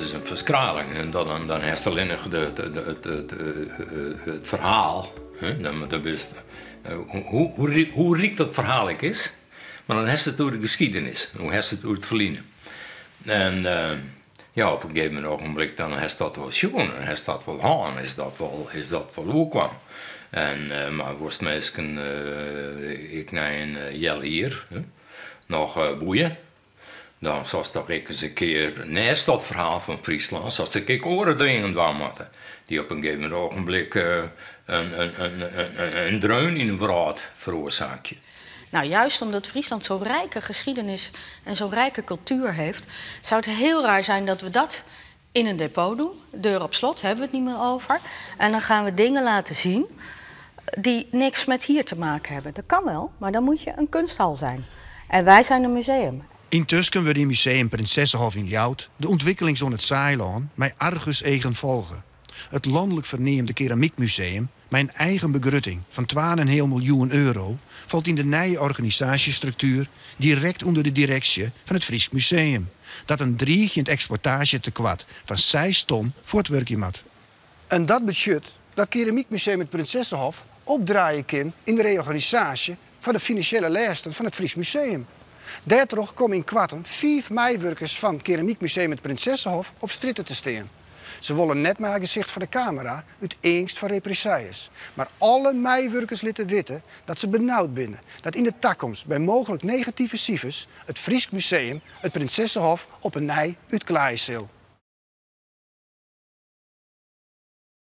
is een verskraling. En dan heeft alleen nog het verhaal. Hoe riekt dat verhaal is? Maar dan heeft het door de geschiedenis. Hoe heeft het door het verliezen? En op een gegeven ogenblik dan heeft dat wel schoon. Dan heeft dat wel haan. Is dat wel hoe kwam. En maar worst mensen, ik naar een jel hier. Nog boeien. Dan zoals dat ik eens een keer, naast dat verhaal van Friesland, zoals ik oren dingen kwam hadden. Die op een gegeven ogenblik een dreun in een verhaal veroorzaakje. Nou, juist omdat Friesland zo'n rijke geschiedenis en zo'n rijke cultuur heeft, zou het heel raar zijn dat we dat in een depot doen. Deur op slot, hebben we het niet meer over. En dan gaan we dingen laten zien die niks met hier te maken hebben. Dat kan wel, maar dan moet je een kunsthal zijn. En wij zijn een museum. Intussen wordt in museum Prinsessenhof in Ljout de ontwikkeling zo'n het Saailaan met argus eigen volgen. Het landelijk verneemde keramiekmuseum, met een eigen begrutting van 12,5 miljoen euro, valt in de nieuwe organisatiestructuur direct onder de directie van het Fries Museum. Dat een dreigend exportagetekort van 6 ton voor het werkje mat. En dat betekent dat keramiekmuseum het Prinsessenhof opdraaien kan in de reorganisatie van de financiële lijsten van het Fries Museum. Daardoor komen in kwarten 5 meiwerkers van keramiekmuseum het Prinsessenhof op stritten te staan. Ze willen net maar gezicht van de camera uit angst van represailles. Maar alle meiwerkers laten weten dat ze benauwd binnen. Dat in de toekomst bij mogelijk negatieve cijfers het Fries Museum het Prinsessenhof op een nij uitklaaien zal.